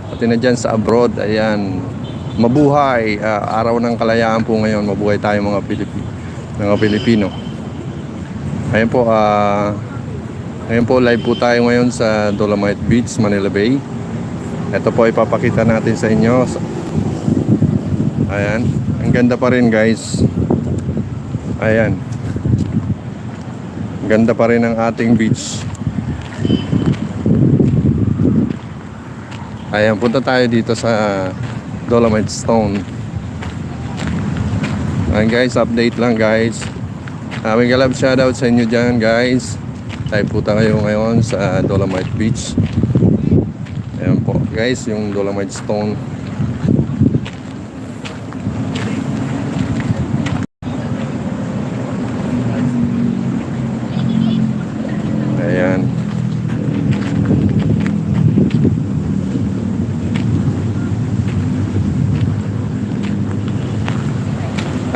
pati na dyan sa abroad. Ayan, mabuhay, araw ng kalayaan po ngayon. Mabuhay tayo mga Pilipino. Ayan po, live po tayo ngayon sa Dolomite Beach, Manila Bay. Ito po ipapakita natin sa inyo. Ayan, ang ganda pa rin guys. Ayan, ganda pa rin ang ating beach. Ayan, punta tayo dito sa Dolomite Stone. Ayan guys, update lang guys. Mega love shoutout sa inyo dyan guys. Tayo po tayo ngayon sa Dolomite Beach. Ayan po guys, yung Dolomite Stone. Ayan.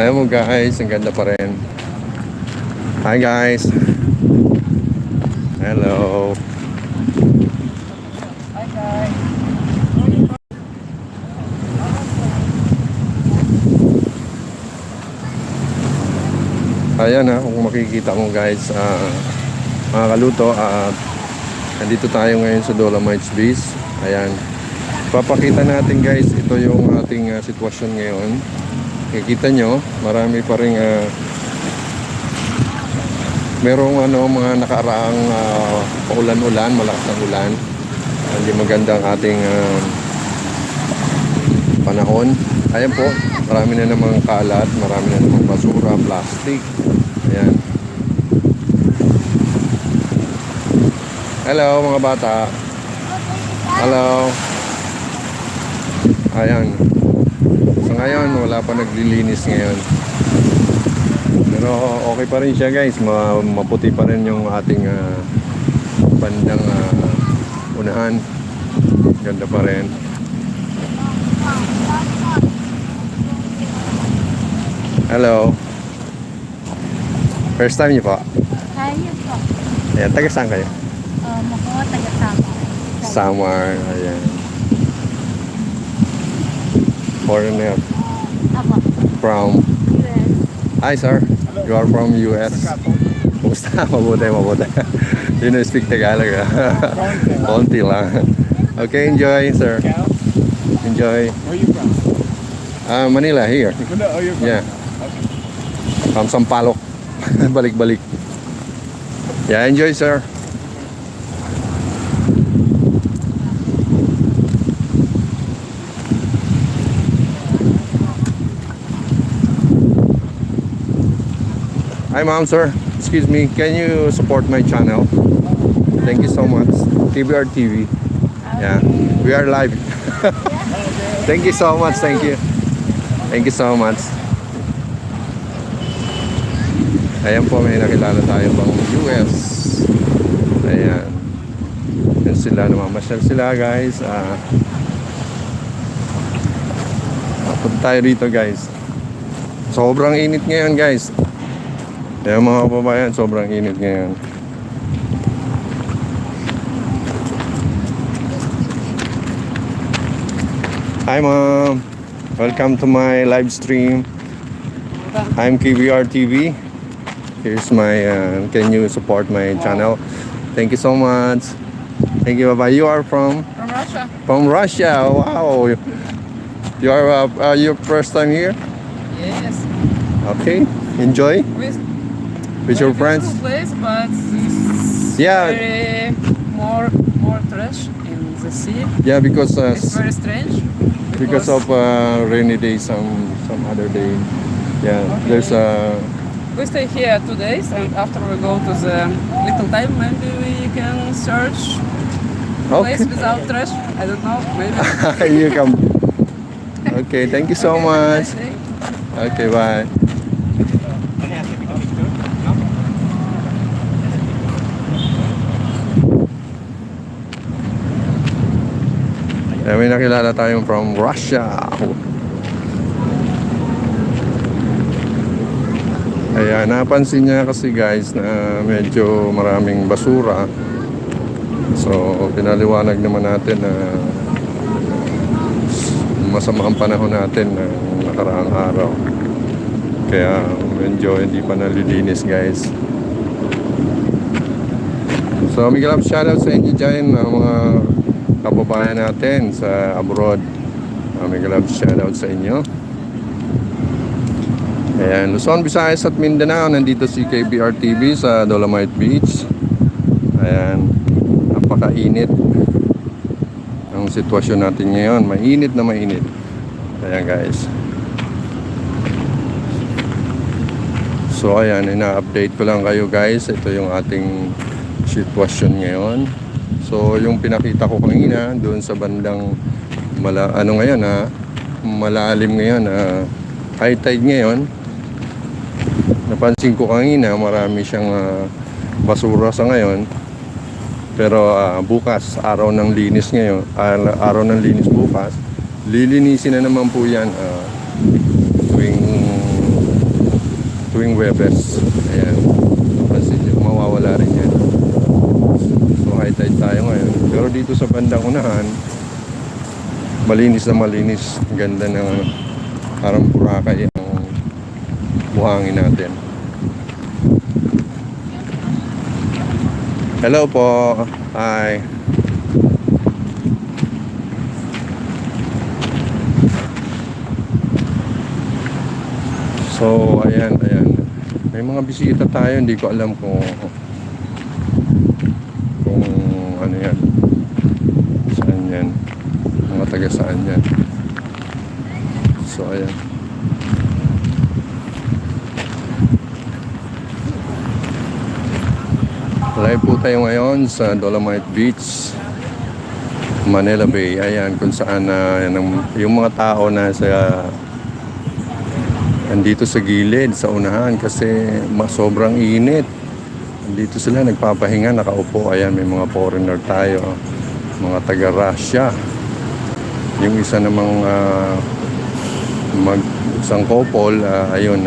Ayan mo guys, ang ganda pa rin. Hi guys. Hello. Hi guys. Ayan kung makikita mo guys, mga kaluto, nandito tayo ngayon sa Dolomite Beach. Ayan, papakita natin guys, ito yung ating sitwasyon ngayon. Kikita nyo, marami pa rin merong mga nakaraang paulan-ulan, malakas ng ulan. Hindi maganda ang ating panahon. Ayan po, marami na namang kalat, marami na namang basura, plastic. Ayan. Hello mga bata. Hello. Ayan. So ngayon, wala pa naglilinis ngayon. Pero okay pa rin siya guys, maputi pa rin yung ating bandang unahan. Ganda pa rin. Hello. First time niyo po? Tayo po. Ayan, taga saan kayo? Ako, taga-Samar. Samar, ayan. Foreigner Ako. from... US. Hi sir, you are from US. Kumusta? Mabuti. You know, speak Tagalog. Konti lang. Okay, enjoy sir. Enjoy. Where are you from? Manila, here. Oh, you're from? Yeah. Okay. From Sampaloc. Balik-balik. Yeah, enjoy sir. Hi ma'am, sir. Excuse me, can you support my channel? Thank you so much. TBR TV. Yeah, we are live. Thank you so much. Thank you. Thank you so much. Ayan po, may nakilala tayo pang US. Ayan. Yan sila, namamasyal sila guys. Punta tayo rito guys. Sobrang init ngayon guys. Kaya mga kababayan, sobrang init ngayon. Hi ma'am, welcome to my live stream. I'm KBR TV. Here's my, can you support my channel? Thank you so much. Thank you, bye-bye. You are from? From Russia. From Russia, wow. You are your first time here? Yes. Okay, enjoy with your friends. Place, but it's Yeah. very more trash in the sea. Yeah, because It's very strange. because of rainy day, some other day. Yeah, Okay. there's We stay here 2 days, and after we go to the little time, maybe we can search place okay. without trash. I don't know, maybe. You come. Okay, thank you so Okay, much. have a nice day. Okay, bye. May nakilala tayong from Russia. Kaya napansin niya kasi guys na medyo maraming basura. So pinaliwanag naman natin na masama ang panahon natin ng nakaraang araw. Kaya medyo hindi pa nalilinis guys. So may love shoutout sa inyo dyan, mga kababayan natin sa abroad. May love shoutout sa inyo. Ayan, Luzon, Visayas at Mindanao. Nandito si KBR TV sa Dolomite Beach. Ayan, napakainit ang sitwasyon natin ngayon. Mainit na mainit. Ayan guys. So ayan, ina-update ko lang kayo guys. Ito yung ating sitwasyon ngayon. So yung pinakita ko kanina doon sa bandang malalim ngayon, high tide ngayon. Napansin ko kanina marami siyang basura sa ngayon. Pero bukas, araw ng linis ngayon, araw ng linis bukas, lilinisin na naman po yan tuwing Webes. Ayan, pansin nyo, mawawala rin yan. So high tide tayo ngayon. Pero dito sa bandang unahan, malinis na malinis. Ganda ng parang Boracay ang buhangin natin. Hello po. Hi. So, ayan. May mga bisita tayo. Hindi ko alam kung ano yan. Saan yan. Mga taga saan yan. So, ayan. Live po tayo ngayon sa Dolomite Beach, Manila Bay. Ayan, kung saan yung mga tao na nandito sa gilid, sa unahan kasi sobrang init. Dito sila nagpapahinga, nakaupo. Ayan, may mga foreigner tayo, mga taga-Russia. Yung isa namang isang couple, ayun,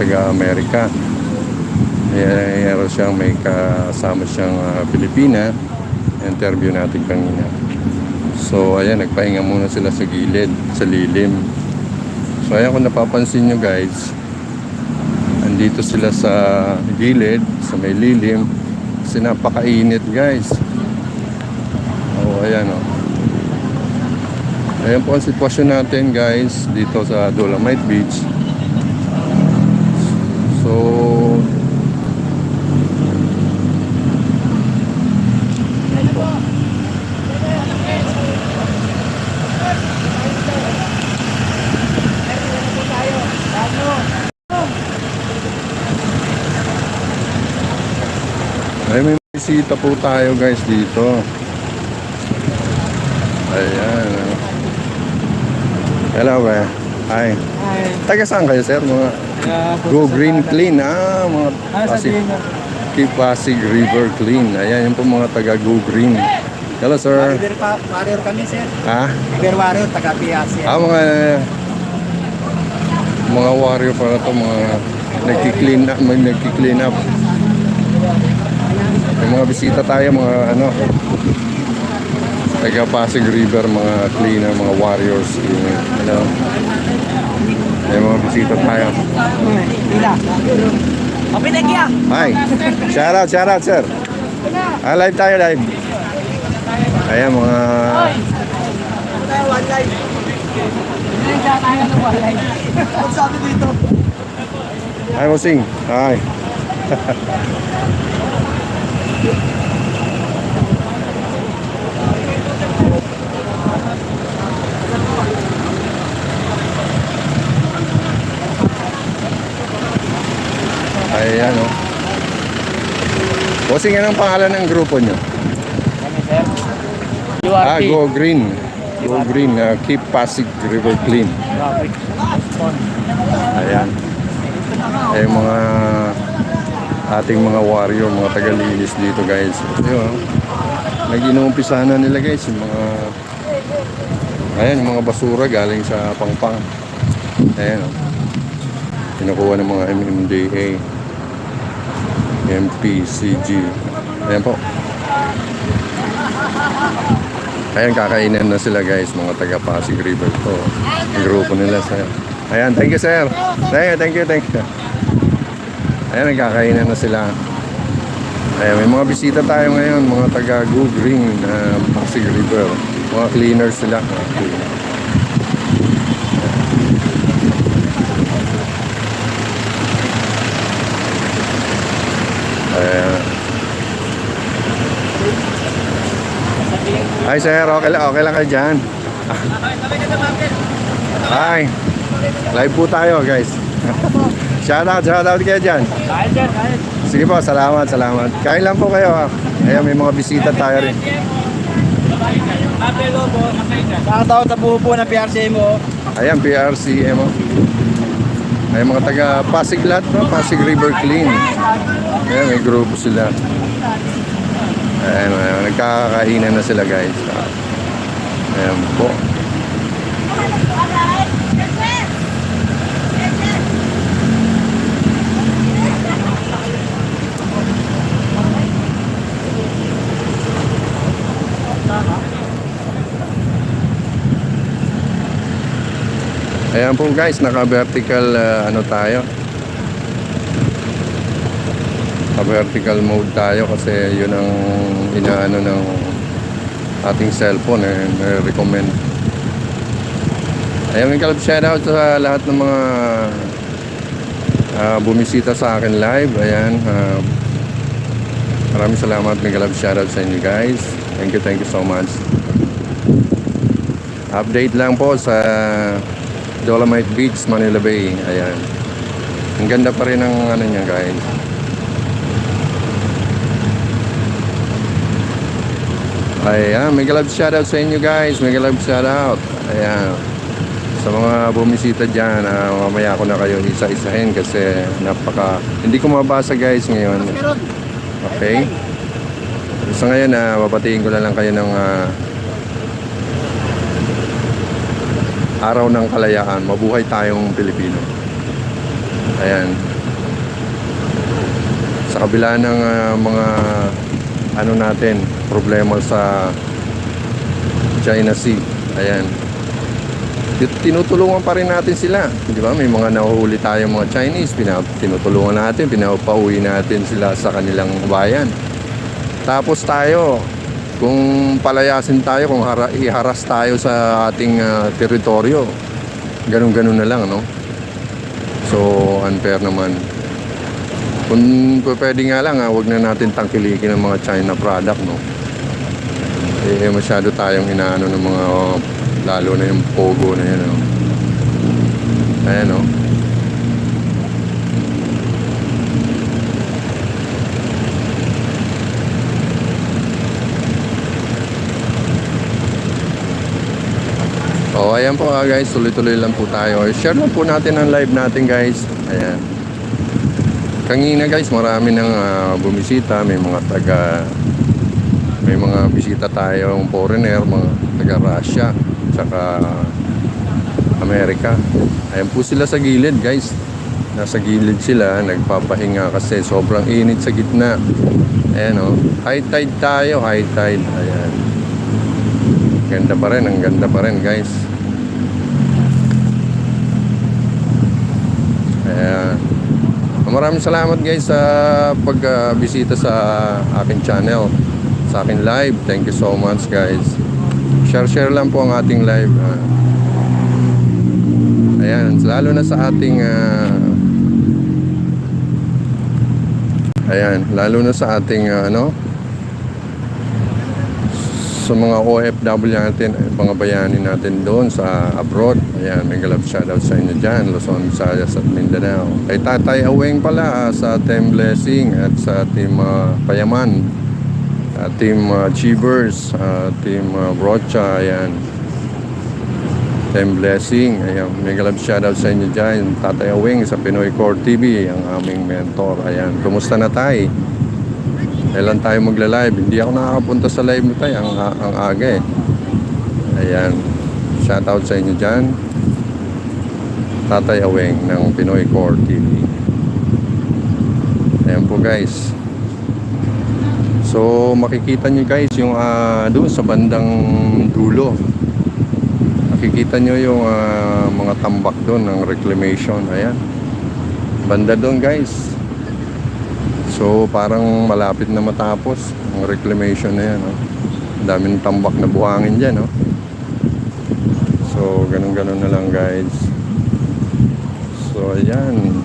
taga-Amerika. May kasama siyang Pilipina. Interview natin kanina. So ayan, nagpahinga muna sila sa gilid, sa lilim. So ayan, kung napapansin nyo guys, andito sila sa gilid, sa may lilim, kasi napakainit guys. Ayan ayan po ang sitwasyon natin guys dito sa Dolomite Beach. So ay, may bisita po tayo guys dito. Ayan. Hello ba? Hi. Taga saan kayo sir? Mga Go Green Clean. Mga Pasig River Clean. Ayan, yung po mga taga Go Green. Hello sir. Warrior kami, sir. River Warrior, taga PIAS. Mga warrior para to, mga nagki-clean up. May mga bisita tayo, mga taga Pasig River, mga cleaner, mga warriors. May mga bisita tayo. Hi. Shout out sir. Live tayo, live. Ayan, mga Sabi dito. hi, Mosing. Hi. Ayan o. Bossing, anong pangalan ng grupo nyo? Go Green. Go Green. Keep Pasig River Clean. Ayan. Ay mga ating mga warrior, mga tagalinis dito guys. Ayun, nag-inuumpisahan na nila guys yung mga ayan, yung mga basura galing sa Pangpang. Ayan o. Kinukuha ng mga MMDA, MPCG. Ayan po. Ayan, kakainan na sila guys, mga taga Pasig River to. Ang grupo nila sir. Ayan, thank you sir. Thank you. Ayan, nagkakainan na sila. Ayan, may mga bisita tayo ngayon, mga taga Go Green na Pasig River. Mga cleaners sila. Ayan. Hi sir, okay lang kayo dyan. Hi. Live po tayo guys. Shoutout kayo dyan. Sige po, salamat. Kain lang po kayo ha. Ayan, may mga bisita tayo rin. Shoutout sa buo po ng PRC mo. Ayan, PRC mo. Ayan, mga taga Pasig lahat, no? Pasig River Clean. Ayan, may grupo sila. Ayan, nagkakainan na sila guys. Ayan po. Ayan po guys, naka-vertical ano tayo. Naka-vertical mode tayo kasi yun ang inaano ng ating cellphone recommend. Ayan, may kalab shoutout sa lahat ng mga bumisita sa akin live. Ayan, maraming salamat, may kalab shoutout sa inyo guys. Thank you so much. Update lang po sa Dolomite Beach, Manila Bay. Ayan. Ang ganda pa rin ng ano niya guys. Ayan, may galab shoutout sa inyo guys. May galab shoutout. Ayan. Sa mga bumisita dyan, mamaya ko na kayo isa-isahin kasi hindi ko mabasa guys ngayon. Okay? So ngayon, babatiin ko na lang kayo ng araw ng kalayaan. Mabuhay tayong Pilipino. Ayan. Sa kabila ng mga ano natin, problema sa China Sea. Ayan. Tinutulungan pa rin natin sila. Di ba? May mga nahuhuli tayong mga Chinese. Tinutulungan natin, pinapauwi natin sila sa kanilang bayan. Tapos tayo, kung palayasin tayo, kung iharas tayo sa ating teritoryo, ganun-ganun na lang, no? So, unfair naman. Kung pwede nga lang, wag na natin tangkilikin ng mga China product, no? Masyado tayong inaano ng mga, lalo na yung pogo na yan, no? Ayan, no? Ayan po guys, tuloy-tuloy lang po tayo. Share lang po natin ang live natin guys. Ayan. Kanina guys, marami nang bumisita. May mga bisita tayong foreigner, mga taga Russia, tsaka Amerika. Ayan po sila sa gilid guys. Nasa gilid sila, nagpapahinga kasi sobrang init sa gitna. Ayan o, high tide tayo, high tide. Ayan. Ang ganda pa rin guys. Ayan. Maraming salamat guys sa pagbisita sa aking channel, sa aking live. Thank you so much guys. Share lang po ang ating live. Ayan, lalo na sa ating sa mga OFW natin, mga bayani natin doon sa abroad. Ayan, may galap shoutout sa inyo dyan, Luzon, Visayas at Mindanao. Kay Tatay Aweng pala, sa Team Blessing at sa Team Payaman, Team Chivers, Team Brocha, ayan. Team Blessing, ayan, may galap shoutout sa inyo dyan. Tatay Aweng sa Pinoy Core TV, ang aming mentor. Ayan, kumusta na tayo? Kailan tayo magla-live? Hindi ako nakakapunta sa live mo tayo. Ang aga eh. Ayan. Shoutout sa inyo dyan. Tatay Aweng ng Pinoy Core TV. Ayan po guys. So makikita nyo guys yung doon sa bandang dulo. Makikita nyo yung mga tambak doon ng reclamation. Ayan. Banda doon guys. So parang malapit na matapos ang reclamation na yan. Oh. Daming tambak na buhangin dyan. Oh. So ganun-ganun na lang guys. So ayan.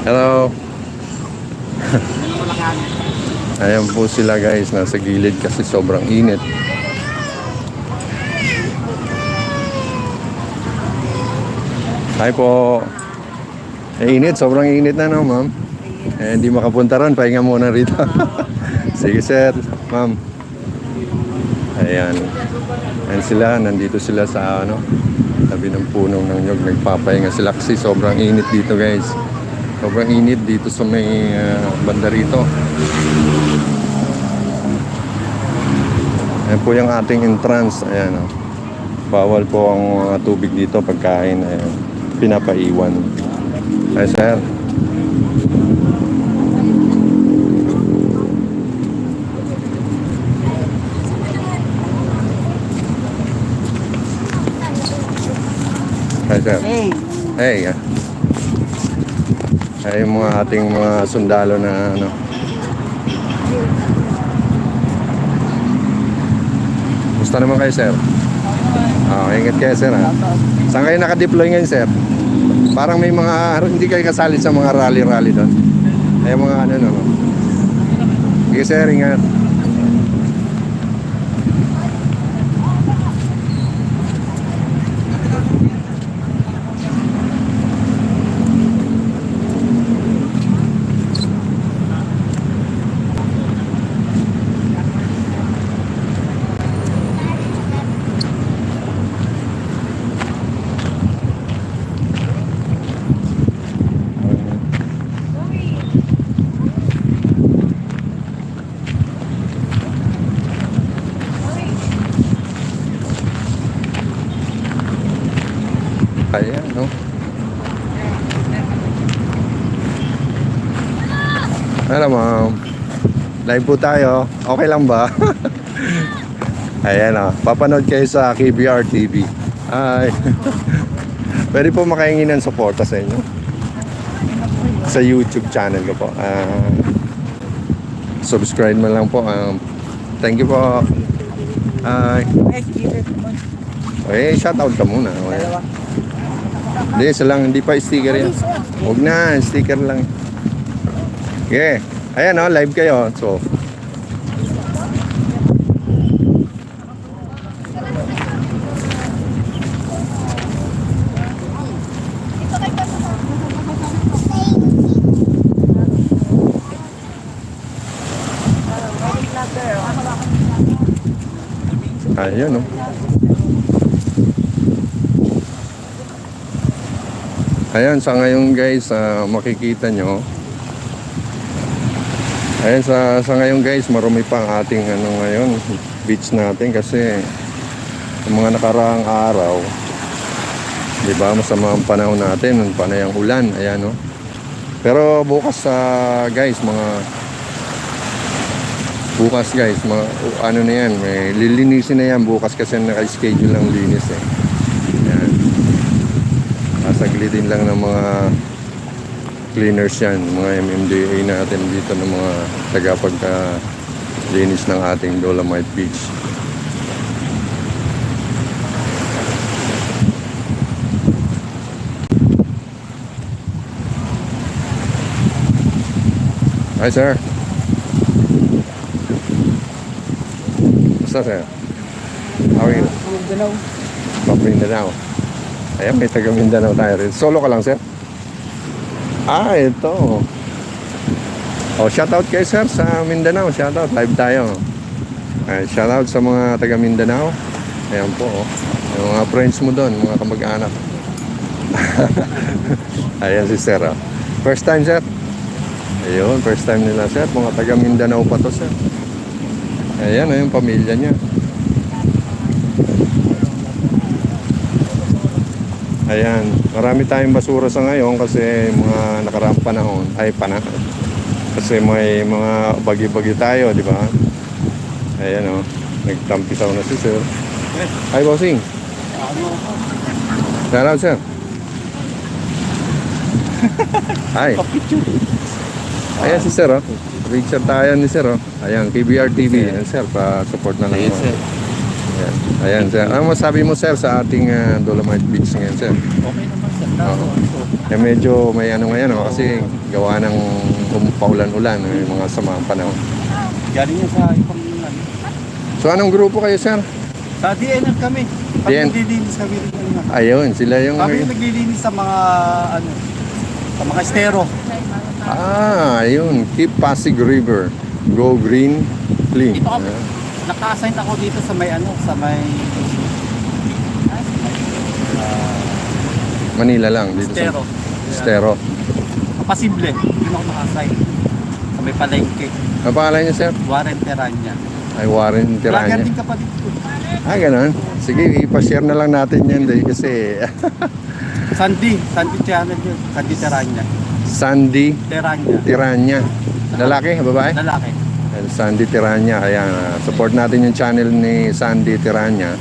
Hello. Ayan po sila guys, nasa gilid kasi sobrang init. Hi po. Init, sobrang init na no, ma'am. Hindi makapunta ron, pahinga muna rito. Sige sir, ma'am. Ayan. Ayan sila, nandito sila sa tabi ng punong ng nyog, nagpapahinga sila kasi sobrang init dito guys. Sobrang init dito sa may banda rito. Ayan po yung ating entrance. Ayan o. Bawal po ang tubig dito pagkain. Ayan. Pinapaiwan. Ay sir. Hi sir. Hey. Ay yung mga ating mga sundalo na Gusto naman kayo sir? Ingat kayo sir ha. Saan kayo nakadeploy ngayon sir? Parang may mga hindi kayo kasali sa mga rally doon. Ay mga no. Sige sir, ingat. Ayan, no? Alam mo, live po tayo. Okay lang ba? Ayan, oh. Papanood kayo sa KBR TV. Ay. Pwede po makahingi ng suporta sa inyo. Sa YouTube channel ko po. Subscribe mo lang po. Thank you po. Ay. Shoutout ka muna. Hindi, isa lang. Hindi pa sticker yan. Huwag na, sticker lang. Okay. Ayan o, live kayo. So, ayan o. Ayan, sa ngayon guys, makikita nyo. Ayan, sa ngayon guys, marumi pa ang ating ngayon, beach natin kasi yung mga nakaraang araw, di ba, masama ang panahon natin, panay ang ulan, ayan no. Pero bukas guys, bukas guys, ano na yan, may lilinisin na yan bukas kasi naka-schedule ng linis eh. Ayan. Saglitin lang ng mga cleaners yan, mga MMDA natin dito ng mga tagapagka-linis ng ating Dolomite Beach. Hi sir. Basta sir. How are you? Mindanao. Ayan, may taga Mindanao tayo rin. Solo ka lang, sir? Ito. Shoutout kayo, sir, sa Mindanao. Shoutout, live tayo. Shoutout sa mga taga Mindanao. Ayan po, yung mga friends mo doon, mga kamag-anak. Ayan si sir. First time, sir? Ayun, first time nila sir. Mga taga Mindanao pa to sir. Ayan, yung pamilya niya. Ayan, marami tayong basura sa ngayon kasi mga nakaraang panahon, kasi may mga bagi-bagi tayo, di ba? Ayan o, nagtampisaw na si sir. Hi, bossing. Shout out, sir. Hi. Ayan si sir, oh. Richard tayo ni sir, oh. Ayan, KBR TV. Ayan, sir, pa-support na lang. Yes, sir. Ayan. Ayan, sir. Ano masabi mo, sir, sa ating Dolomite Beach ngayon, sir? Okay naman, sir. Oo. Eh, medyo may ano ngayon, oh, kasi gawa ng paulan-ulan, may mga samang panahon. Galing yan sa ibang ano. So, anong grupo kayo, sir? Sa DNR kami. Pag DN. naglilinis kami rin ano. Ayun, sila yung... Kami yung naglilinis sa mga ano, sa mga estero. Ayun. Keep Pasig River. Go green, clean. Dito kami. Naka-assign ako dito sa may ano, sa may Manila lang. Dito estero. Sa Estero. Kapasible. Hindi ako naka-assign. Sa may palengke. Ano pangalan niyo, sir? Warren Teranya. Ay, Warren Vlogger Tiranya. din ka pa dito. Ganun. Sige, ipashare na lang natin yan dahil kasi Sandy channel yun. Sandy Teranya. Sandy Teranya. Tiranya. Lalaki, babae? Lalaki. Sandy Tiranya. Ayan, support natin yung channel ni Sandy Tiranya.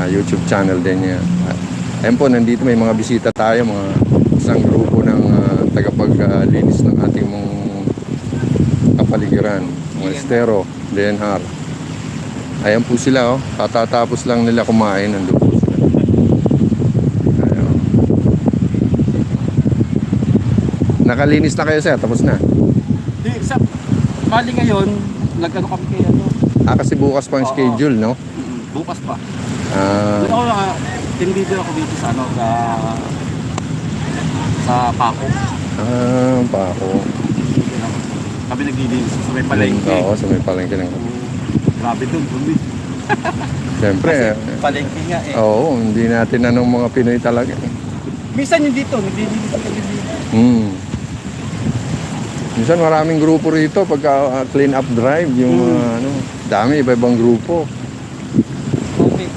YouTube channel din niya. Ayun po, nandito may mga bisita tayo, mga isang grupo ng tagapaglinis ng ating mga kapaligiran, mga estero, DNR. Ayan po sila, oh. Katatapos lang nila kumain, nandun po sila. Ayan. Nakalinis na kayo, sir? Tapos na? Di, sa bali ngayon, nag-ano kami kay ano. Kasi bukas pa ang Oo. schedule, no? Bukas pa. Ah, Doon ako team leader ako dito sa ano, sa Paco. pa ako. Kami naglilinis sa may palengke. Oo, sa may palengke ng... Grabe doon, bumi. Siyempre, Palengke nga eh. oo, hindi natin anong mga Pinoy talaga. Minsan yung dito, naglilinis kami dito. Minsan maraming grupo rito pagka clean up drive, yung ano, dami, iba-ibang grupo. Okay.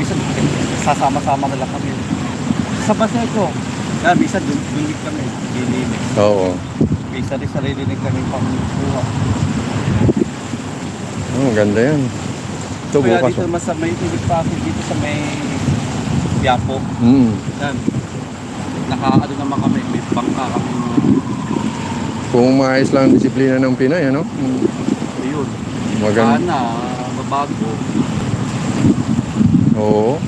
Minsan sasama-sama na lang kami. Sa Baseco, minsan doon kami, lilinis. Oo. Minsan rin sarili din kami pang-buha. Ganda yan. Ito Kaya bukas. dito naman sa may Pasig, dito sa may Piapo. Yan. Nakaano naman kami, may bangka kami. Kung maayos lang ang disiplina ng Pinoy, ano? Ayun. Maganda. Sana, mabago. Oo.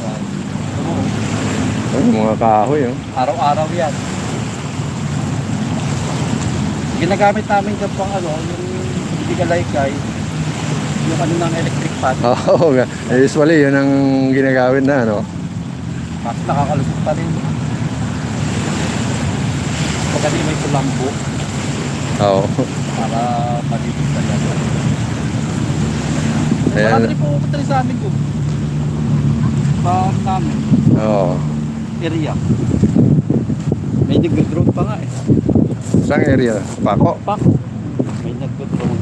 Yan. Ay, mga kahoy, oh. Araw-araw yan. Ginagamit namin dyan pang ano, yung hindi kalaykay, yung ano ng electric fan. Oo, usually yun ang ginagamit na, ano? Mas nakakalusot pa rin. Pagka di may kulambo, Oo. para malibig talaga. Ayan. Marami rin pupunta rin sa amin doon. Sa namin, Oo. area. May nag-drone pa nga eh. Saan area? Pako? Pako. May nag-drone.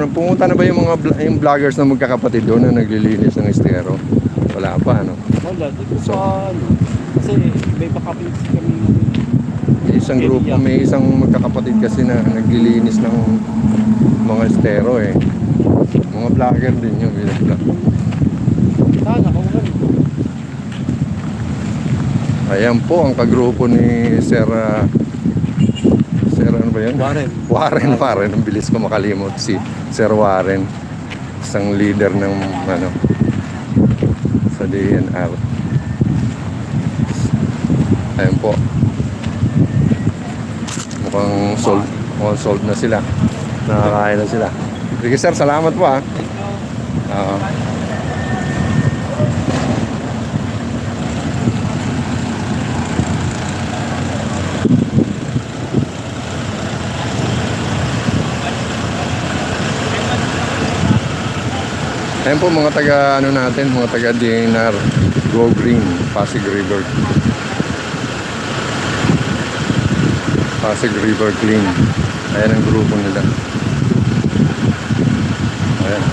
Pumunta na ba yung mga yung vloggers na magkakapatid doon na naglilinis ng estero? Wala pa, ano? Wala, dito sa ano. Kasi may pakabilis kami. Isang grupo, may isang magkakapatid kasi na naglilinis ng mga estero eh. Mga vlogger din yun, bilang vlog. Sana, kung ano. Ayan po ang kagrupo ni Sir Sir ano ba yun? Warren. Ang bilis ko makalimot si Sir Warren. Isang leader ng ano sa DNR. Ayan po. Mukhang sold na sila. Nakakain na sila. Sige sir, salamat po ah. Oo. Ayan po mga taga ano natin, mga taga DNR Go Green, Pasig River. Pasig River Clean. Ayan ang grupo nila. Ayan.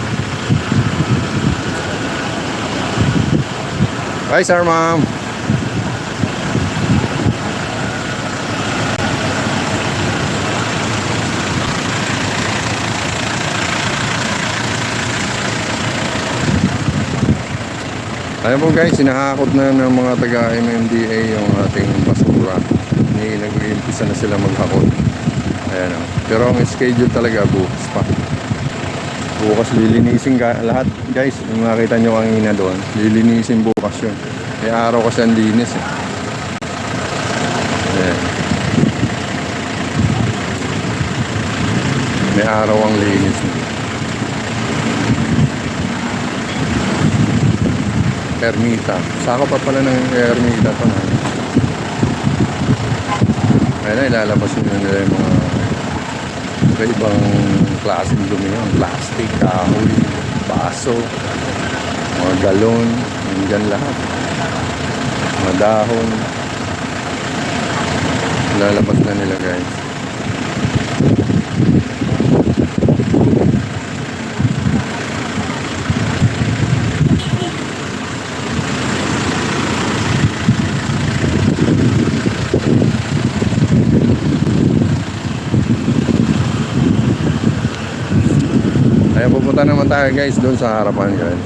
Hi, sir, ma'am. Ayan po guys, sinahakot na ng mga taga-MMDA yung ating basura. Nag-iimpisa na sila maghakot. Ayan o. Pero ang schedule talaga bukas pa. Bukas lilinisin lahat guys. Yung makita nyo kanina doon, lilinisin bukas yun. May araw kasi ang linis eh. Ayan. May araw ang linis eh. Ermita. Saka pa pala ng Ermita to na. Ayun na, ilalabas nila yung mga ibang klaseng dumi yun. Plastic, kahoy, baso, mga galon, dyan lahat. Mga dahon. Ilalabas na nila guys. Ayan, pupunta naman tayo guys doon sa harapan guys.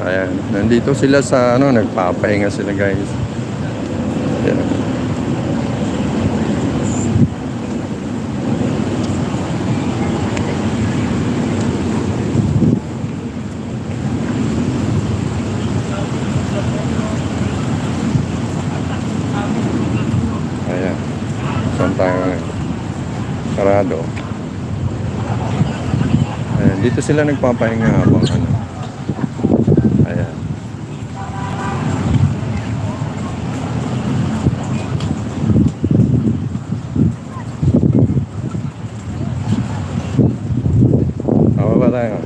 Ayan, nandito sila sa ano, nagpapahinga sila guys. Ayan. Ayan. Saan tayo ngayon? Sarado. Ayan. Dito sila nagpapahinga habang ano. Ayan. Tama ba tayo?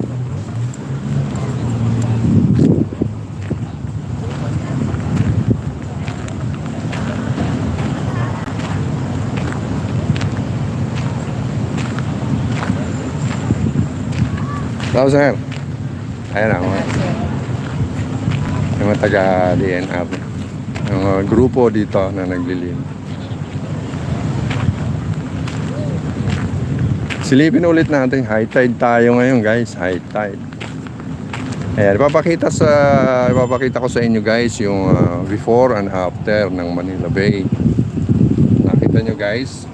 Hello, sir. Ayan ako. Yung mga taga-DNR. Yung grupo dito na naglilin. Silipin ulit natin. High tide tayo ngayon, guys. High tide. Ayan, ipapakita ko sa inyo, guys, yung before and after ng Manila Bay. Nakita nyo, guys.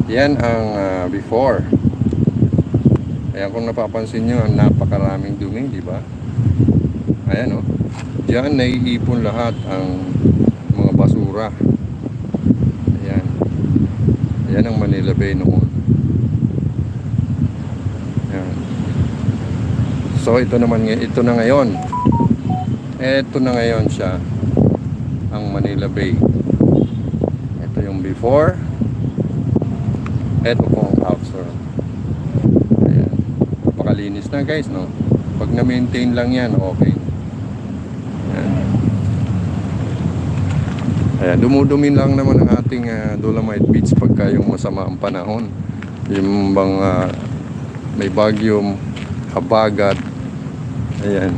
Yan ang before. Ayan, kung napapansin nyo, napakaraming dumi, di ba? Ayan, oh. Diyan, naiipon lahat ang mga basura. Ayan. Ayan ang Manila Bay noon. Ayan. So, ito na ngayon. Ito na ngayon siya, ang Manila Bay. Ito yung before. Ito po ang after. Napakalinis na guys, no? Pag na-maintain lang yan, okay. Ayan. Ayan, dumudumin lang naman ang ating Dolomite Beach pagka yung masama ang panahon. Yung bang may bagyong habagat. Ayan.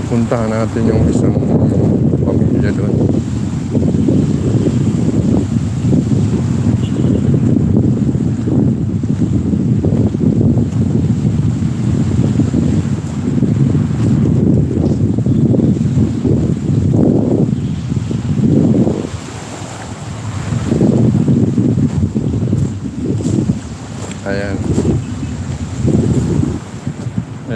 Puntahan natin yung isang pamilya doon.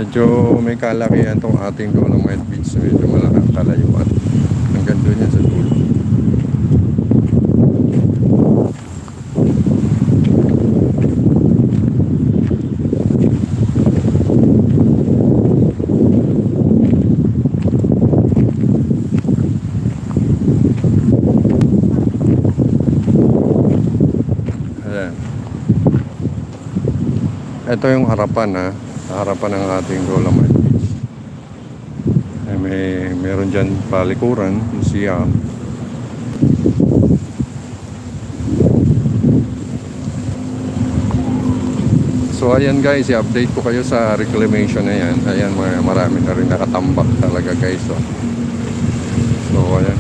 Medyo may kalakihan tong ating Dolomite Beach. Medyo malaking kalayuan. Hanggang doon yan sa dulo. Ayan. Ito yung harapan ha. Sa harapan ng ating Dolomite Beach. Ay, meron dyan palikuran, museum. So ayan guys, i-update ko kayo sa reclamation na yan. Ayan, marami na rin nakatambak talaga guys. So ayan.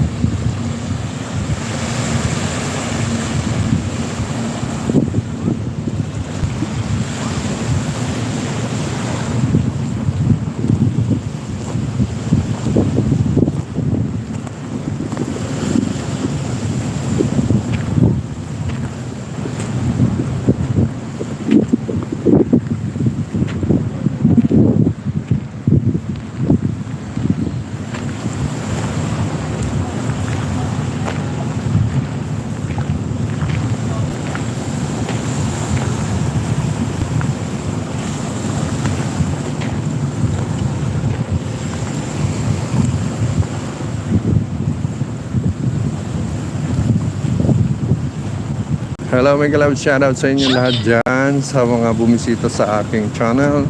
Hello mga love, shoutout sa inyo lahat dyan sa mga bumisita sa aking channel.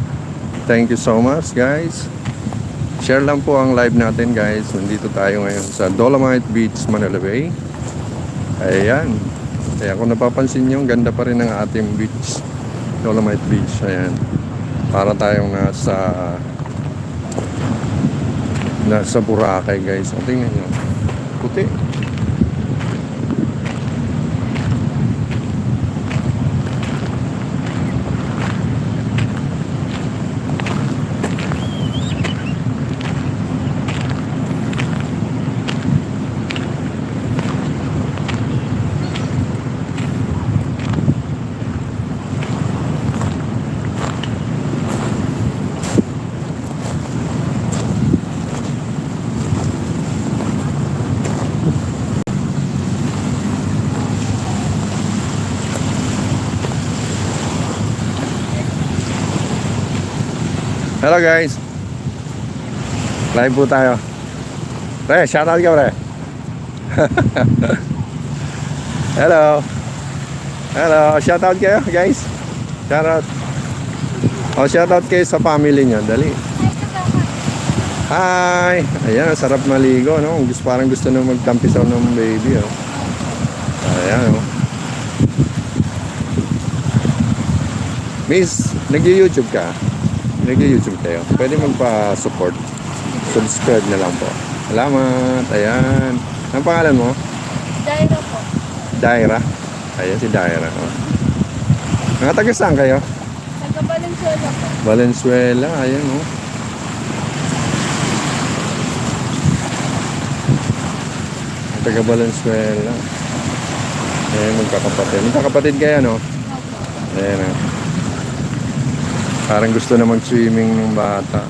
Thank you so much guys. Share lang po ang live natin guys. Nandito tayo ngayon sa Dolomite Beach, Manila Bay. Ayan. Kaya kung napapansin nyo, ganda pa rin ng ating beach. Dolomite Beach. Ayan. Para tayong nasa Boracay guys. O, tingnan nyo. Puti. Hello guys. Live po tayo. Pre, shoutout ka pre. Hello. Hello, shoutout kayo guys. Shoutout. O, shoutout kayo sa family nyo. Dali. Hi. Ayan, sarap maligo, no? Parang gusto na magtampisaw ng baby, oh. Ayan, oh. Miss, nag-YouTube ka? Nag-YouTube kayo. Pwede magpa-support. Subscribe na lang po. Salamat. Ayan. Ang pangalan mo? Daira po. Daira. Ayan si Daira. Oh. Mga taga saan kayo? Taga Valenzuela po. Valenzuela. Ayan oh. Taga Valenzuela. Ayan, magkakapatid. Magkakapatid kayo, no? Ayan oh. Parang gusto na mag-swimming ng bata.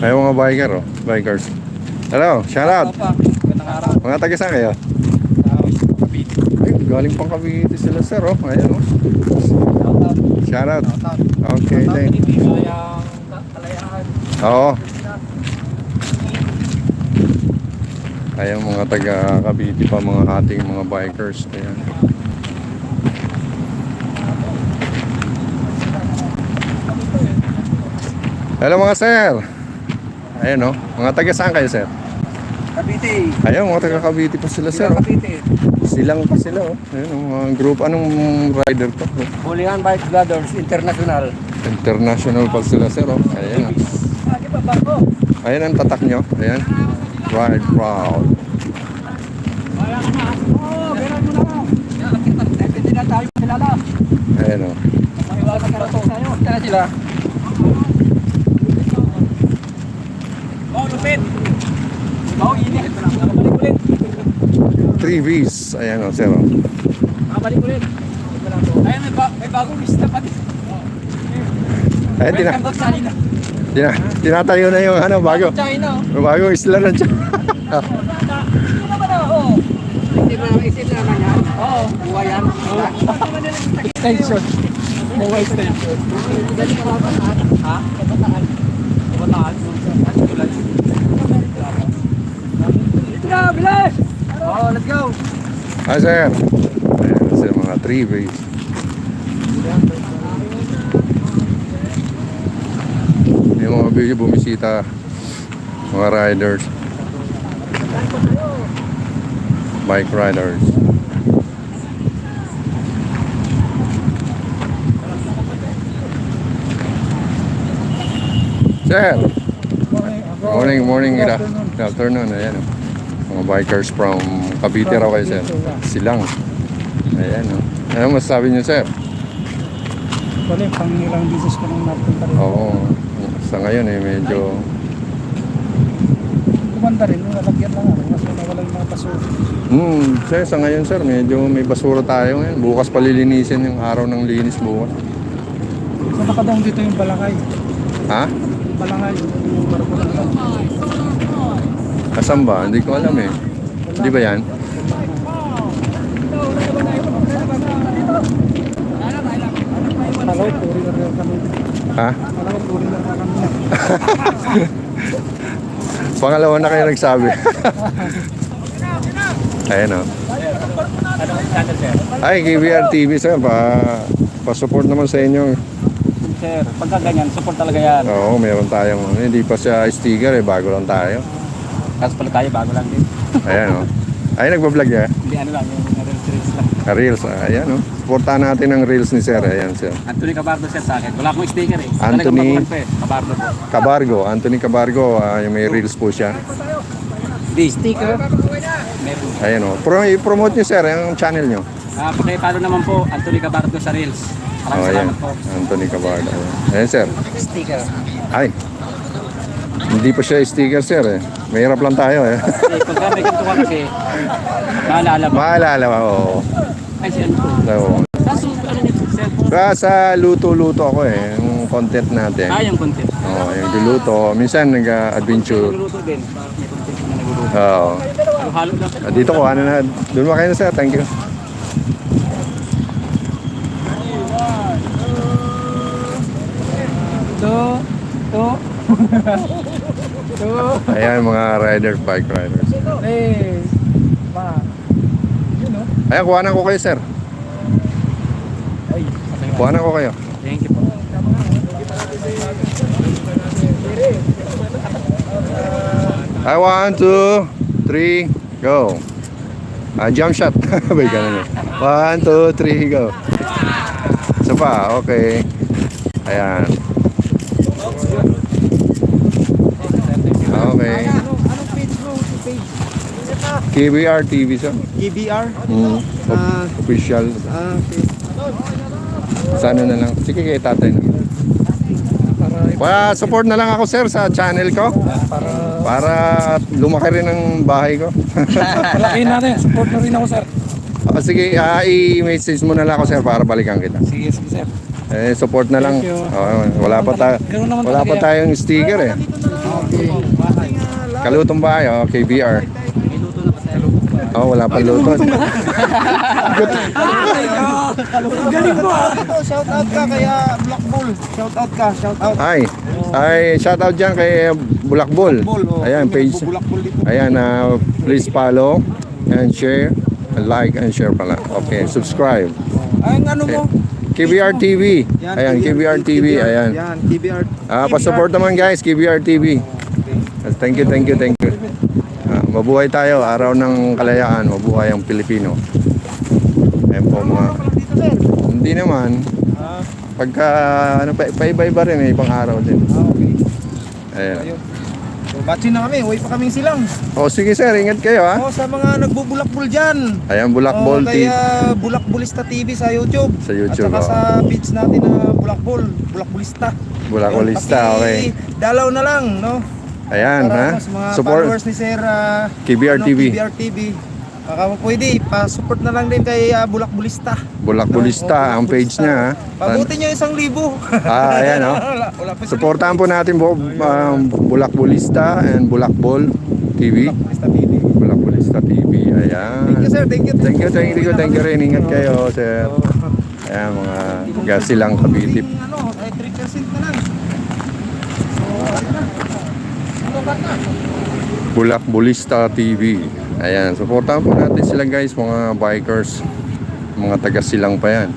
Ay, mga biker, oh. Bikers. Hello, shout out. Opa, magandang araw. Mga taga saan kayo? Cavite. Ay, galing pang Cavite sila, sir, oh. Ayan, oh. Shout out. Okay, thank you. Kayang kalayaan. Oo. Ayan, mga taga Cavite pa, mga ating mga bikers. Ayan. Hello, mga sir. Ayan, oh. Mga taga saan kayo, sir? Cavite. Ayun, mga taga Cavite pa sila, sir, oh. Cavite. Silang pa sila, oh. Ayun, oh, mga group. Anong rider to? Bulihan Bike Brothers International. International pa sila, sir, oh. Ayan, oh. Lagi pa bago. Ayan ang tatak nyo. Ayan. Ride proud. Oh, meron mo na. Hindi na tayo kilala. Ayan, oh. Mahiwasan ka na to sa'yo. Tara sila. Oh, lupit. Oh, init. Nakabalik ulit. 3 Vs. Ayan, oh, sir, oh. Nakabalik ulit. Ayun, may bagong lista pa din. Ayan, Welcome to China. tinatayo na yung ano, bago. China, oh. Bagong isla na siya. Hindi naman na, oo. Isip naman yan. Oo, buhay yan. Extension. Buhay extension. Ha? Kabataan. Kabataan. Dito na, bilis! Oo, let's go! Ah, sir. Ayan, sir, mga 3 Vs. Yung mga video bumisita, mga riders, bike riders. Sir, morning, good afternoon. Ayan, oh. Mga bikers from Cavite raw kayo, sir. Silang. Ayan, oh. Ano masasabi niyo, sir? Bale, pang ilang business ko nang napunta rin. Oo. Sa ngayon medyo Kumanda rin, nalagyan lang ako. Mas nawala yung mga basura. sir, sa ngayon, sir, medyo may basura tayo ngayon. Bukas palilinisin yung araw ng linis bukas. So nakadaong dito yung balangay. Ha? Yung balangay, yung barko lang lang. Asan ba? Hindi ko alam eh. Di ba yan? Malaw, puri na rin kami. Ha? Malaw, puri na rin kami. Pangalawa na kayo nagsabi. Ayan, oh. Ano, channel, sir? Ay, KBR TV, sir. Pa-support naman sa inyo. Sir, pagka ganyan, support talaga yan. Oo, meron tayong, hindi pa siya sticker eh. Bago lang tayo. Kaso pala tayo, bago lang din. Ayan, oh. Ay, nagbablog niya. Hindi, ano lang, yung reels lang. Reels, ayan, oh. Supportahan natin ang Reels ni sir. Ayan, sir. Anthony Cabardo, sir, sa akin. Wala akong sticker eh. Anthony- Talagang magulan pa eh. Cabardo po. Cabargo, Anthony Cabargo, yung may Reels po siya. Di, sticker. Meron. Ayan, oh. I-promote niyo, sir, yung channel niyo. Pakipalo naman po, Anthony Cabardo sa reels. Oh, Maraming ayan. salamat po. Anthony Cabardo. Ayan, sir. Sticker. Ay. Hindi pa siya sticker, sir, eh. Mahirap lang tayo, eh. Kasi pagka may ganito ka kasi, maalala mo. Maalala mo, oo. Ay, siya po. So, Kaso, ano nito, cellphone? sa luto-luto ako, eh. Yung content natin. Yung content. Oo, yung luluto. Minsan, nag-adventure. Nagluluto din. Parang may content na nagluluto. Oo. Halo-halo lang. Dito ko, ano na. Doon mo kayo na, sir. Thank you. Ayan, mga riders, bike riders. Eh, ma. Yun o. Ayan, kuhanan ko kayo, sir. Ay, Kuhanan ko kayo. Thank you po. I 1, 2, 3, go. Jump shot. Bay, ganun yun. 1, 2, 3, go. Isa pa, okay. Ayan. Okay. anong page mo? Page? KBR TV, sir. KBR? Official. Okay. Sana na lang. Sige, kay tatay na. Support na lang ako, sir, sa channel ko. Para lumaki rin ang bahay ko. Palakihin natin. Support na rin ako, sir. Sige, i-message mo na lang ako, sir, para balikan kita. Sige, sir. Support na lang. Thank you. Wala pa Ganun naman wala pa talaga. tayong sticker eh. Kalutong bahay, KBR. Wala pa luto. Shout out ka kaya Black Bull. Shout out ka, shout out. Shout out dyan kay Bulakbol. Ayan, page. Black Bull dito. Ayan, please follow and share. Like and share pala. Okay, subscribe. Ay, ano mo? KBR TV. Ayan, KBR TV. Ayan. Yan, KBR. Pa-support naman guys, KBR TV. Thank you. Mabuhay tayo, araw ng kalayaan, mabuhay ang Pilipino. Ayan po mga... Dito, sir. Hindi naman. Pagka, pa-iba-iba rin, ibang araw din. Okay. Ayan. Ayun. So, batsin na kami, uwi pa kaming silang. Sige sir, ingat kayo ha. Sa mga nagbubulakbul dyan. Ayan, Bulakbol TV. Kaya Bulakbulista TV sa YouTube. Sa YouTube, At saka sa page natin na Bulakbulista. Bulakbolista, okay. Dalaw na lang, no? Ayan, ha? Para sa mga Support. followers ni Sir KBR TV. KBR TV. Baka pwede, pa-support na lang din kay Bulakbulista. Bulakbolista, ang page niya ha. Pabuti nyo 1,000. Ayan o. Wala pa Supportahan po natin Bulakbolista and Bulakbol TV. Bulakbulista TV. Bulakbolista TV, ayan. Thank you, sir. Thank you. Thank you rin. Ingat kayo, sir. Ayan, mga gasilang kabitip. Ay 3% na lang. Bulakbolista TV. Ayan, supportahan po natin sila guys, mga bikers, mga taga Silang pa yan.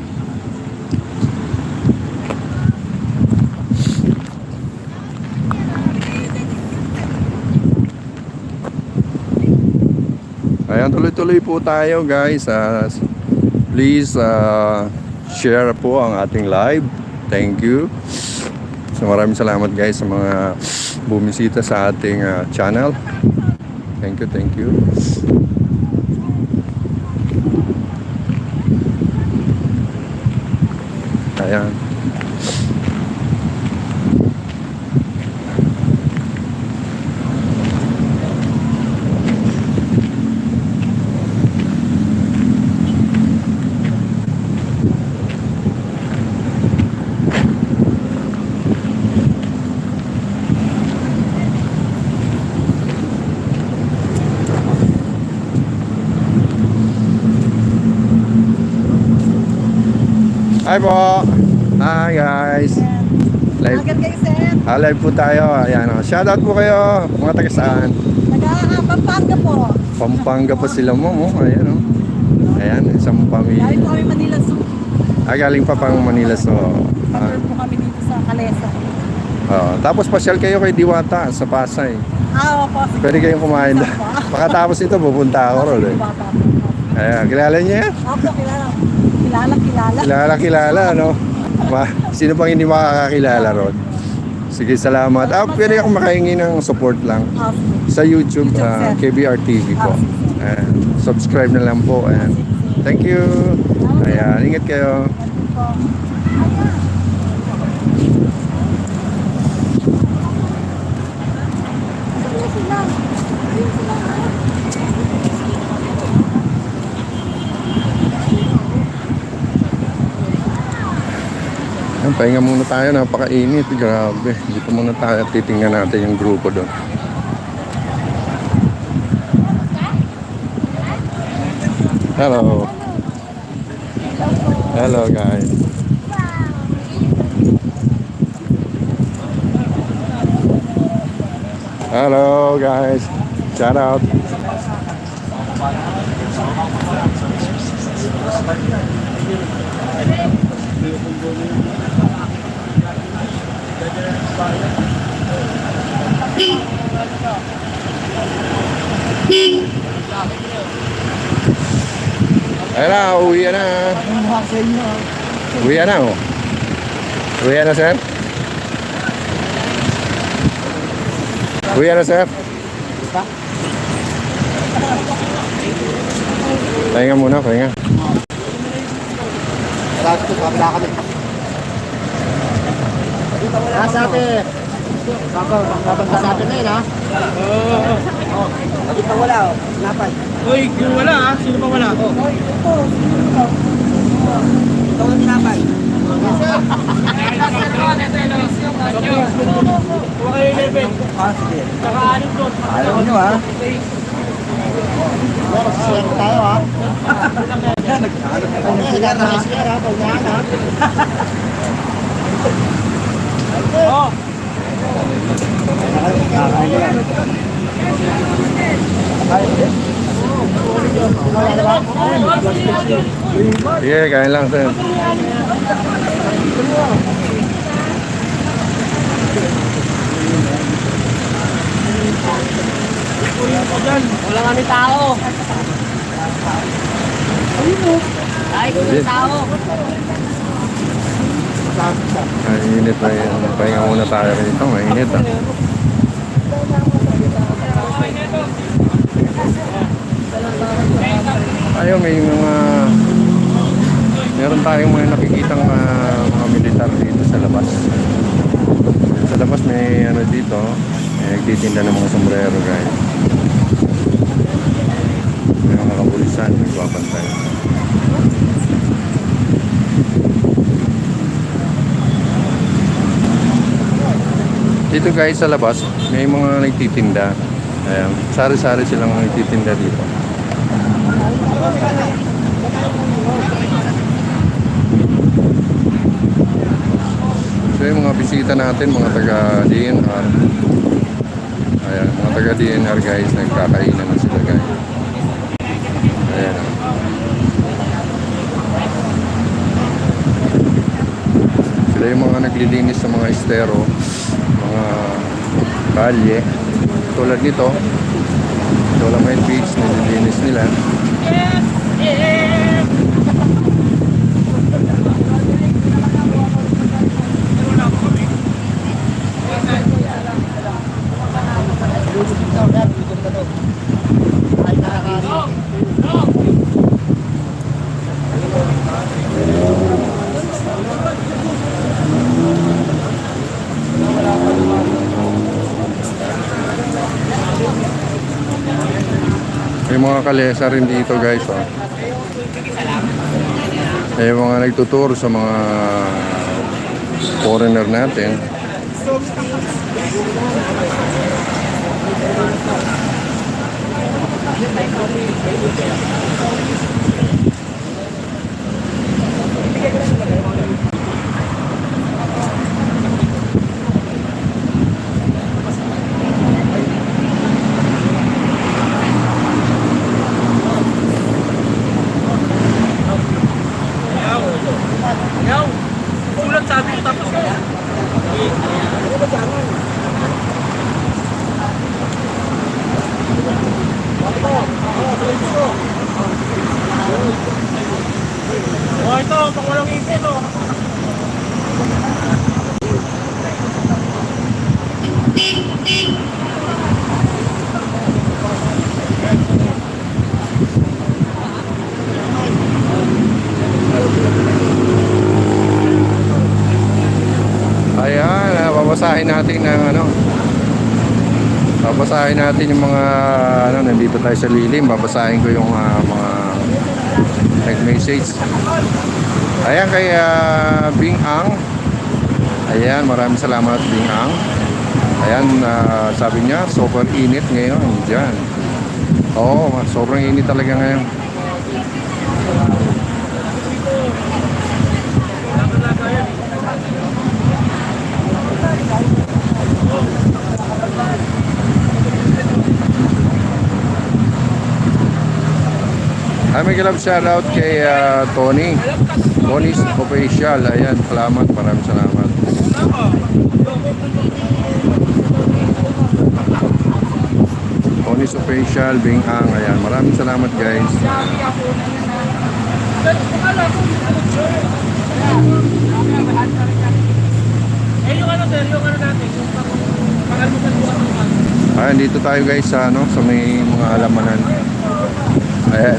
Ayan, tuloy-tuloy po tayo guys. Please share po ang ating live. Thank you. So maraming salamat guys sa mga bumisita sa ating channel. Thank you. Ayan. Hi po. Hi guys. Live. Agad kayo, sir. Live po tayo. Ayan o. Shoutout po kayo. Mga taga saan? Pampanga po. Pampanga pa sila mo. Ayan o. Ayan, isang pamilya. Galing po kami Manila Zoo. Galing pa pang Manila. So, Cover po kami dito sa Calesa. tapos pasyal kayo kay Diwata sa Pasay. Opo. Sige. Pwede kayong kumain doon. Pagkatapos ito, pupunta ako ron eh. Bata. Ayan, kilala niya yan? Opo, kilala. Kilala, no? Sino pang hindi makakakilala ron? Sige, salamat. Pwede akong makahingi ng support lang sa YouTube, KBR TV po. Subscribe na lang po. Thank you. Ayan, ingat kayo. Pahinga muna tayo, napakainit, grabe. Dito muna tayo, titingnan natin yung grupo doon. Hello. Hello guys. Hello guys. Shout out. Ayun na, uwi na. Uwi na, oh. Uwi na, sir. Uwi na, sir. Pahinga muna, pahinga. Sabi. Sabi na yun, ha? Bakit pa wala, oh? Napay. Uy, kung wala ha? Sino pa wala? Ito ang tinapay. Ayaw nyo ha. Sige, kain lang sir. Wala kami tao. Ay, kung tao. Mainit na yun. Pahinga muna tayo rito. Mainit ah. Ayun, meron tayong mga nakikitang mga militar dito sa labas. Sa labas may ano dito, may nagtitinda ng mga sombrero guys. May mga kapulisan, nagbabantay. Dito guys sa labas, may mga nagtitinda. Ayan, sari-sari silang nagtitinda dito. So yung mga bisita natin, mga taga-DNR. Ayan, mga taga-DNR guys, nagkakainan na sila guys. Ayan. Sila yung mga naglilinis sa mga estero, mga kalye. Tulad nito, Dolomite Beach, nililinis nila. May mga kalesa rin dito guys. Oh. May mga nagtuturo sa mga foreigner natin. Ulat sabi ko tapos oh, ito, pang walang ipin, oh. Ayan, babasahin natin ng ano. Babasahin natin yung mga ano, nandito tayo sa lilim. Babasahin ko yung mga nag-message. Ayan kay Bing Ang. Ayan, maraming salamat Bing Ang. Ayan, sabi niya, sobrang init ngayon dyan. Oo, sobrang init talaga ngayon. Ay, may galap shoutout kay Tony. Tony's Official. Ayan, salamat. Maraming salamat. Tony's Official, Bing Ang. Ayan, maraming salamat guys. Yung ano sir, yung ano natin, yung pang-almusal bukas. Ayan, dito tayo guys sa, ano, sa may mga alamanan. Ayan.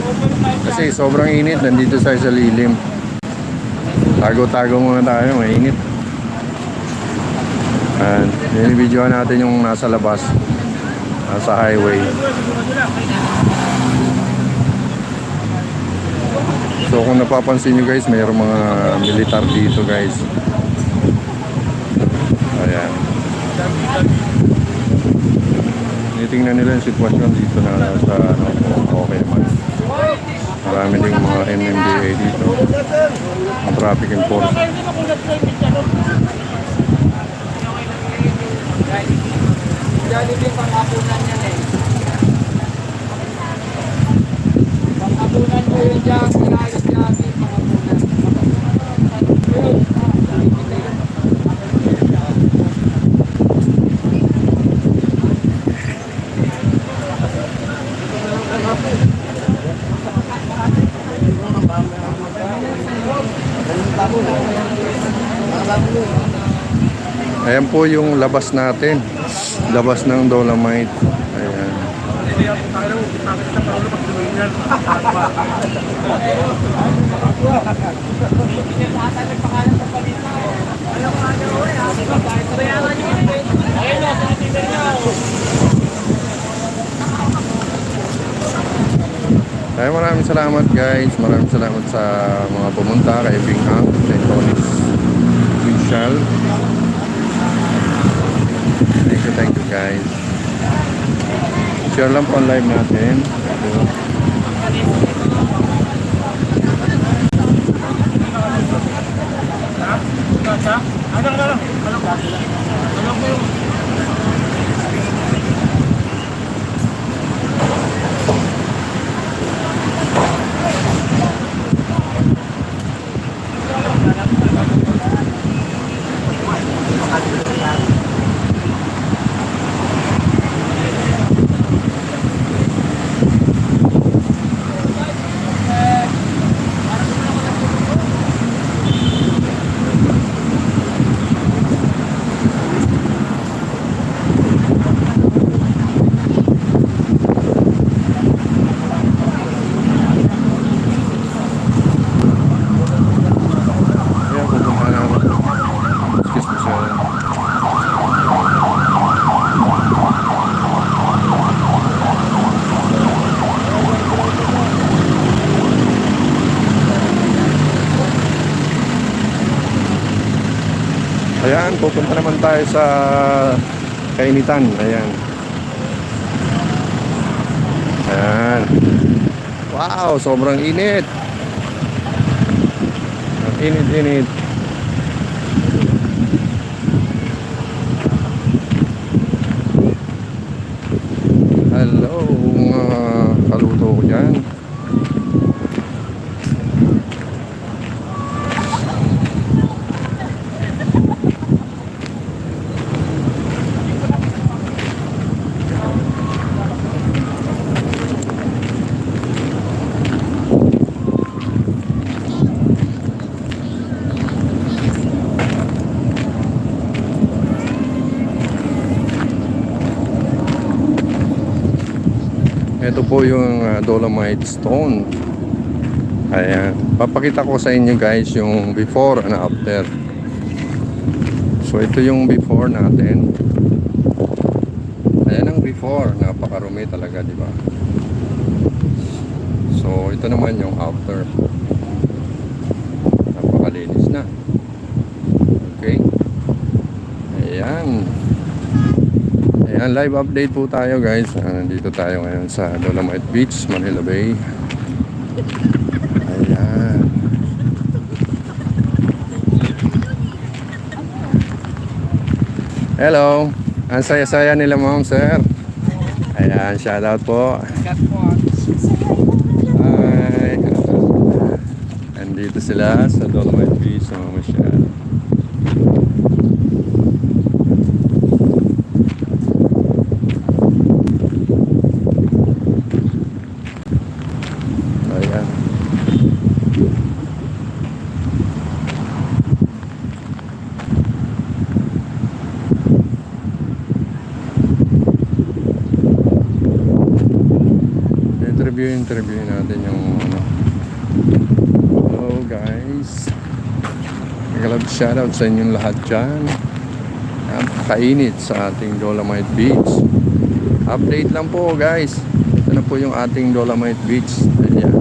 Kasi sobrang init, nandito tayo sa lilim. Tago-tago muna tayo, mainit. Ayan, binibidyoan natin yung nasa labas, nasa highway. So kung napapansin nyo guys, mayroong mga militar dito guys. Ayan. Tinitingnan nila yung sitwasyon dito na sa ano, okay naman. Marami ding mga MMDA dito. Ang traffic enforcement. Jollibee pang-hapunan yan eh. Pang-hapunan mo yun dyan, sinayos Jollibee pang-hapunan. Ayan po yung labas natin. Labas ng Dolomite. Ayan. Ay, maraming salamat guys. Maraming salamat sa mga pumunta kay Bingham, kay Tony's Winchell. Thank you guys. Share lang po ang live natin. Ayan, pupunta na ako. Excuse me sir. Ayan, pupunta naman tayo sa kainitan. Ayan. Ayan. Wow, sobrang init. Ang init-init. Hello, mga kaluto ko dyan. Ito po yung Dolomite Stone. Ayan. Papakita ko sa inyo guys yung before and after. So ito yung before natin. Ayan ang before. Napakarumi talaga, di ba? So ito naman yung after. Napakalinis na. Okay. Ayan. Ayan, live update po tayo guys. Nandito tayo ngayon sa Dolomite Beach, Manila Bay. Ayan. Hello. Ang saya-saya nila ma'am, sir. Ayan, shoutout po. Hi. Nandito sila sa Dolomite Beach, mga masyal. Ayan. Interview natin yung ano. Hello guys. Nag-love shoutout sa inyong lahat dyan. Napakainit sa ating Dolomite Beach. Update lang po guys. Ito na po yung ating Dolomite Beach. Ayan.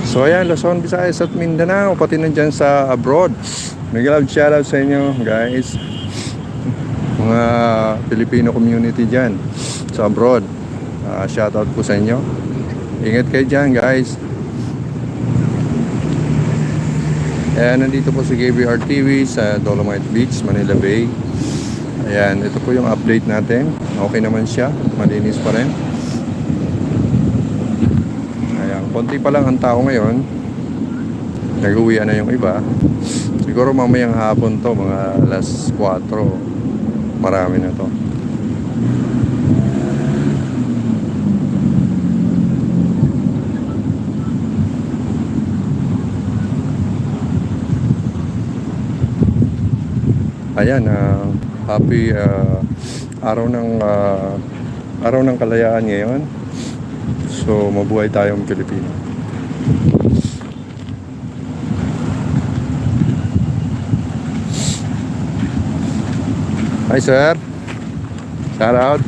So ayan, Luzon, Visayas at Mindanao, pati nandyan sa abroad. Mega love shoutout sa inyo guys. Mga Filipino community dyan sa abroad. Shoutout po sa inyo. Ingat kayo dyan guys. Ayan, nandito po si KBR TV sa Dolomite Beach, Manila Bay. Ayan, ito po yung update natin. Okay naman siya, malinis pa rin. Ayan, konti pa lang ang tao ngayon. Nag-uwian na yung iba. Siguro mamayang hapon to, mga alas 4. Marami na to. Ayan, happy araw ng kalayaan ngayon. So mabuhay tayong Pilipino. Hi sir. Shout out.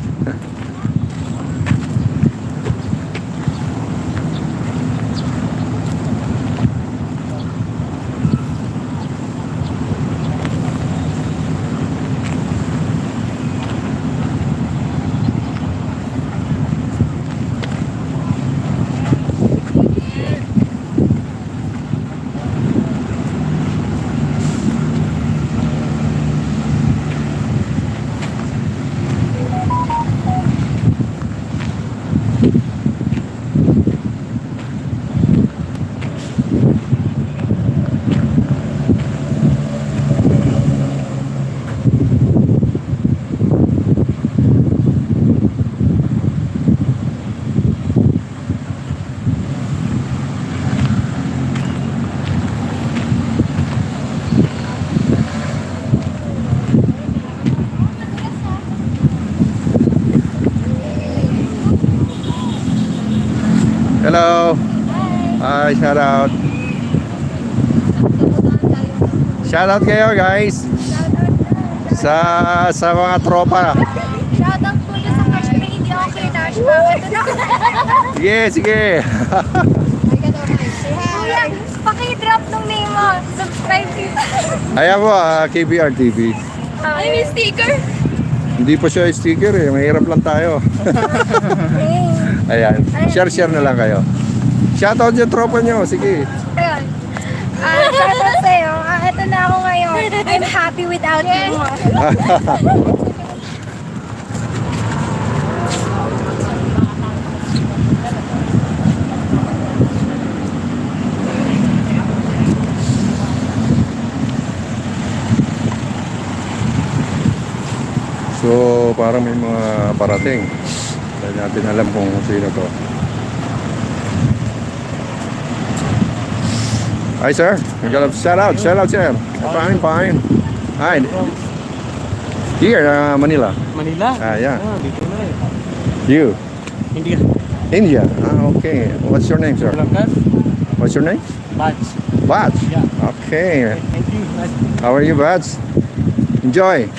Hello. Hi, shout out. Shout out kayo guys. Sa mga tropa. Shoutout po niyo sa Crush Radio. Okay, Nash. Bakit na? Sige, sige. Kuya, paki-drop nung name mo. Subscribe dito. Ayan po, KBR TV. Ay, may sticker. Hindi pa siya sticker eh. Mahirap lang tayo. Ayan. Share na lang kayo. Shoutout yung tropa nyo. Sige. Ayun. Shoutout sa'yo. Ito na ako ngayon. I'm happy without you. So, parang may mga parating. Dahil natin alam kung sino to. Hi, sir. We got a shout out, sir. Fine. Hi. Here, Manila. Manila? Yeah. Dito na eh. You? Hindi India. Okay. What's your name, sir? Langkat? What's your name? Badge. Bats. Yeah. Okay. Thank you. Nice. How are you, Bats? Enjoy.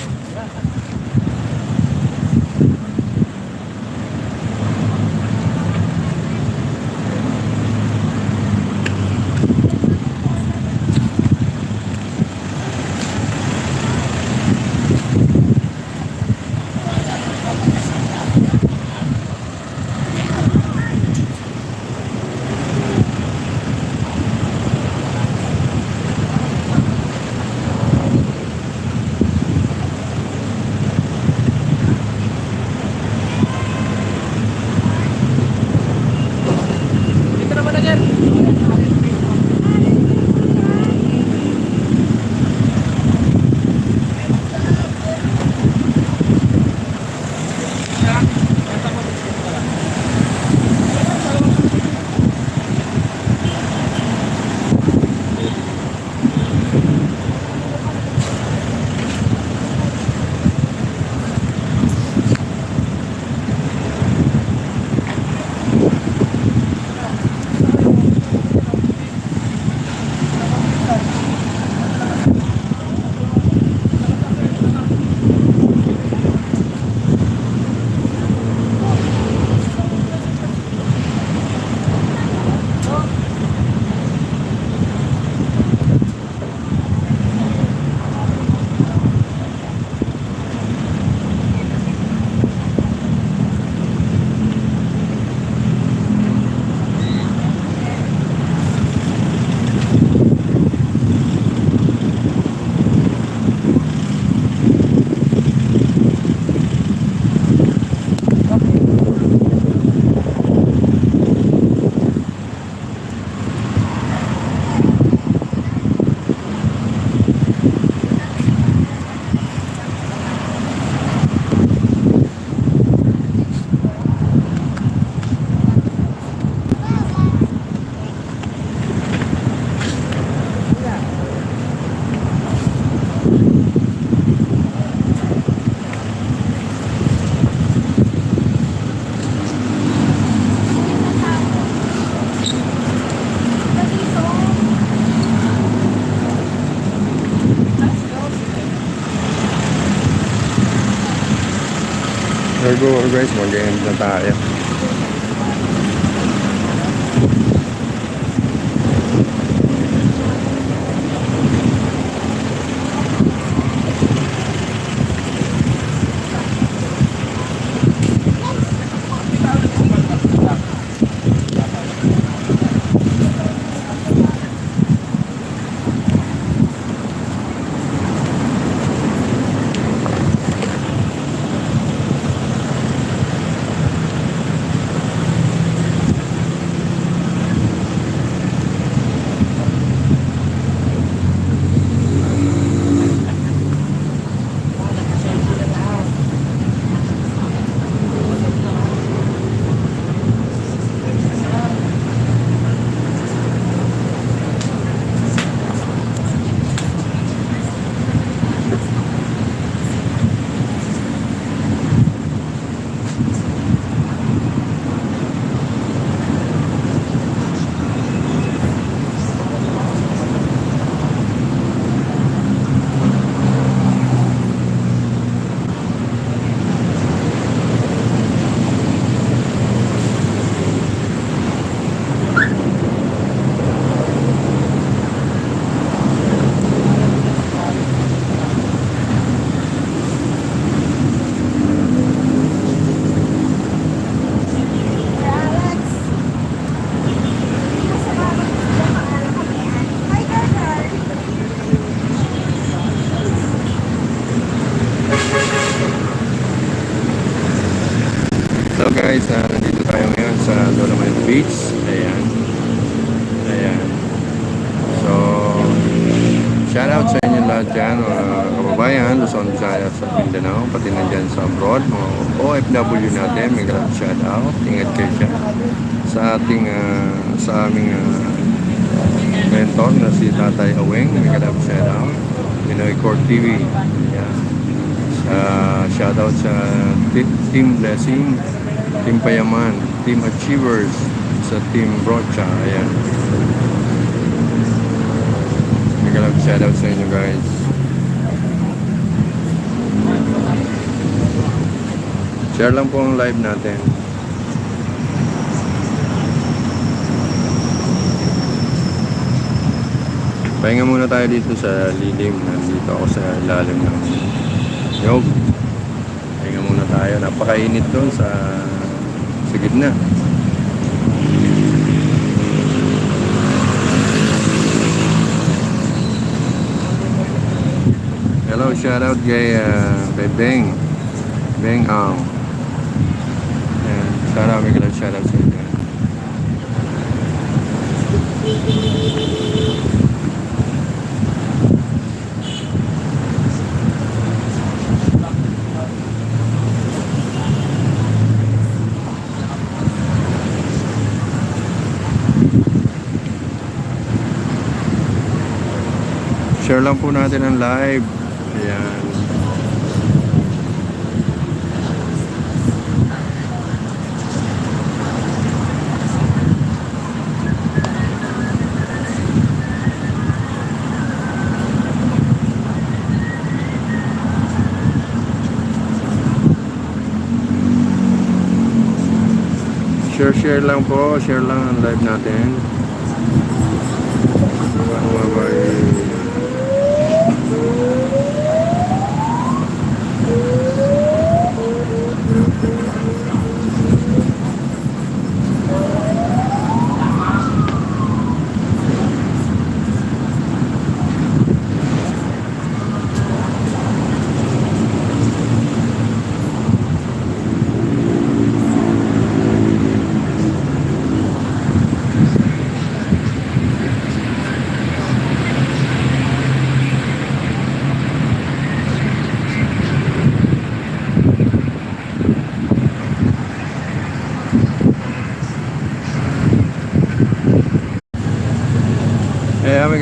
Siguro guys, mag-end na tayo. So guys, nandito tayo ngayon sa Dolomite Beach. Ayan. Ayan. So, shout out sa inyo lahat dyan, mga kababayan, Luzon, Visayas at Mindanao, pati na dyan sa abroad, mga OFW natin, may grab shout out. Ingat kayo dyan. Sa ating, sa aming mentor na si Tatay Aweng, may grab shout out. Pinoy Core TV. Ayan. Shout out sa Team Blessing, Team Payaman, Team Achievers, sa Team Brocha. Ayan. Magalang shout out sa inyo guys. Share lang po ang live natin. Pahinga muna tayo dito sa lilim. Nandito ako sa ilalim ng nyog. Pahinga muna tayo. Napakainit doon sa gitna. Hello, shout out kay Beng Ang. And shout out, may shout out sa inyo. Share lang po natin ang live. Ayan. Share lang po. Share lang ang live natin.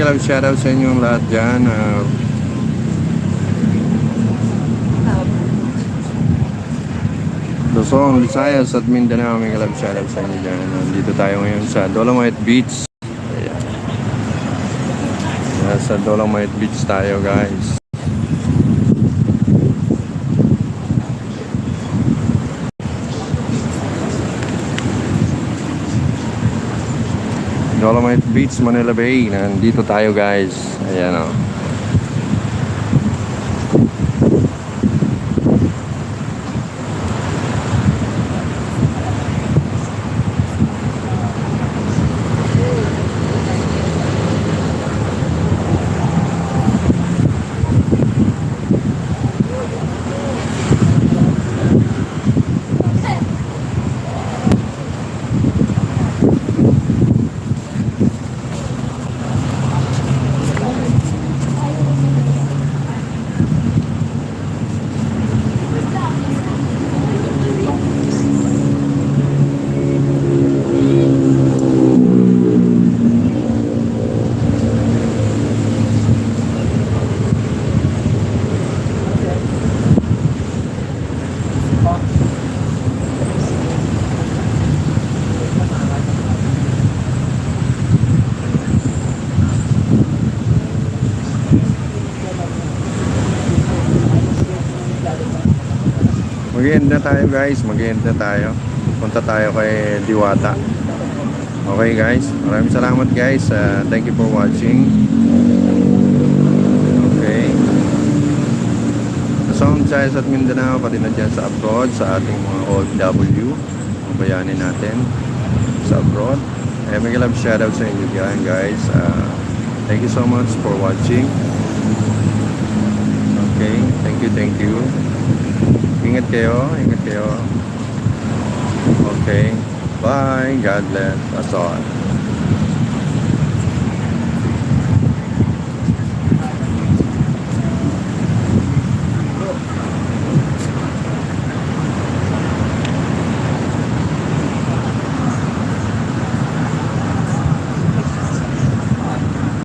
May shoutout sa inyong lahat dyan. Luzon, Visayas at Mindanao, may shoutout sa inyo dyan. Dito tayo ngayon sa Dolomite Beach. Ayan. Sa Dolomite Beach tayo guys. Dolomite Beach, Manila Bay. Nandito tayo guys. Ayan o. Mag-end na tayo guys, mag-end na tayo. Punta tayo kay Diwata. Okay guys, maraming salamat guys. Thank you for watching. Okay. Sa Visayas at Mindanao, pati na dyan sa abroad, sa ating mga OFW, mga bayani natin sa abroad. May love shoutout sa inyo guys. Thank you so much for watching. Okay, thank you. Ingat kayo, ingat kayo. Okay, bye, God bless us all.